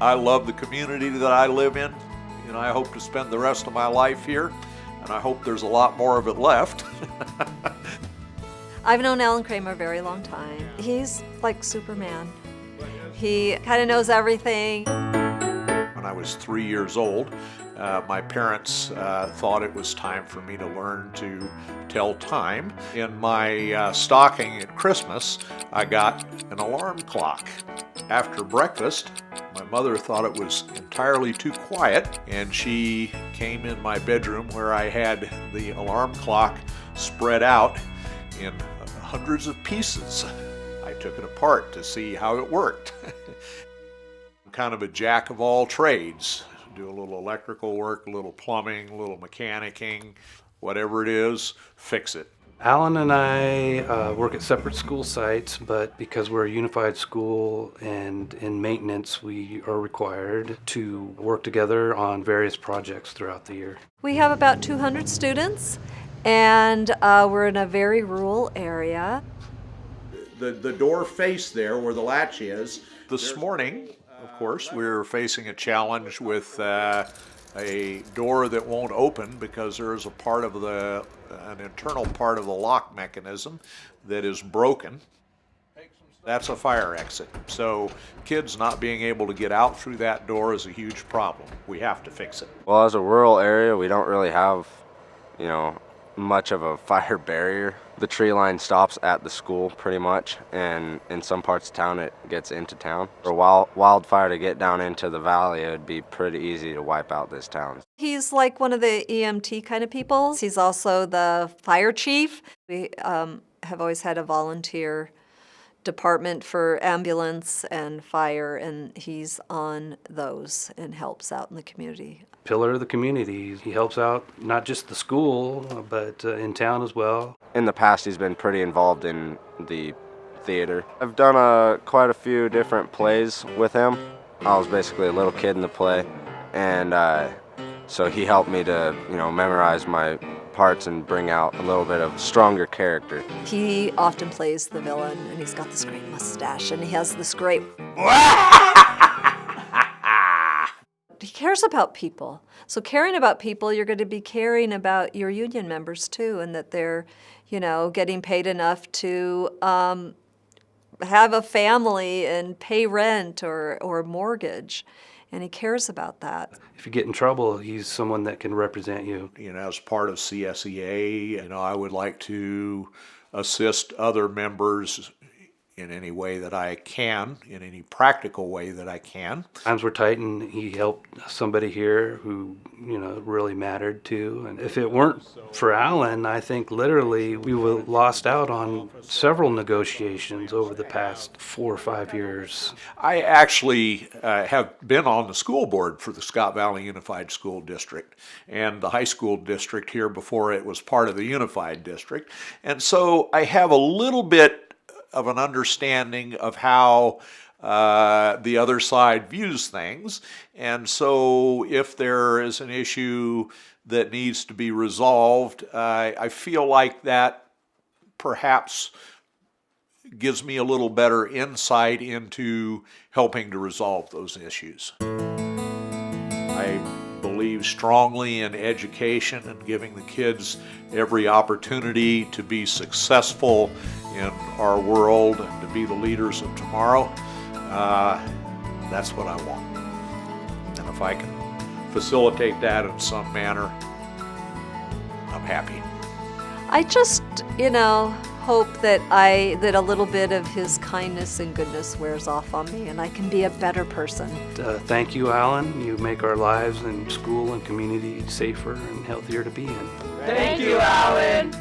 I love the community that I live in. You know, I hope to spend the rest of my life here, and I hope there's a lot more of it left. I've known Alan Cramer a very long time. He's like Superman. He kind of knows everything. When I was 3 years old, my parents thought it was time for me to learn to tell time. In my stocking at Christmas, I got an alarm clock. After breakfast, my mother thought it was entirely too quiet, and she came in my bedroom where I had the alarm clock spread out in hundreds of pieces. I took it apart to see how it worked. I'm kind of a jack of all trades. Do a little electrical work, a little plumbing, a little mechanicking, whatever it is, fix it. Alan and I work at separate school sites, but because we're a unified school and in maintenance, we are required to work together on various projects throughout the year. We have about 200 students, and we're in a very rural area. The door face there where the latch is. This morning, of course, we're facing a challenge with a door that won't open because there is an internal part of the lock mechanism that is broken. That's a fire exit. So kids not being able to get out through that door is a huge problem. We have to fix it. Well, as a rural area, we don't really have, much of a fire barrier. The tree line stops at the school pretty much, and in some parts of town it gets into town. For a wildfire to get down into the valley, it would be pretty easy to wipe out this town. He's like one of the EMT kind of people. He's also the fire chief. We have always had a volunteer department for ambulance and fire, and he's on those and helps out in the community. Pillar of the community. He helps out not just the school, but in town as well. In the past, he's been pretty involved in the theater. I've done quite a few different plays with him. I was basically a little kid in the play, and so he helped me to, memorize my parts and bring out a little bit of stronger character. He often plays the villain, and he's got this great mustache, and he has this great... He cares about people. So caring about people, you're going to be caring about your union members too, and that they're, getting paid enough to have a family and pay rent or mortgage. And he cares about that. If you get in trouble, he's someone that can represent you. As part of CSEA, I would like to assist other members in any way that I can, in any practical way that I can. Times were tight, and he helped somebody here who, really mattered too. And if it weren't for Alan, I think literally we would have lost out on several negotiations over the past 4 or 5 years. I actually have been on the school board for the Scott Valley Unified School District and the high school district here before it was part of the Unified District. And so I have a little bit of an understanding of how the other side views things. And so if there is an issue that needs to be resolved, I feel like that perhaps gives me a little better insight into helping to resolve those issues. I believe strongly in education and giving the kids every opportunity to be successful in our world and to be the leaders of tomorrow. That's what I want. And if I can facilitate that in some manner, I'm happy. I just, hope that a little bit of his kindness and goodness wears off on me, and I can be a better person. Thank you, Alan. You make our lives in school and community safer and healthier to be in. Thank you, Alan.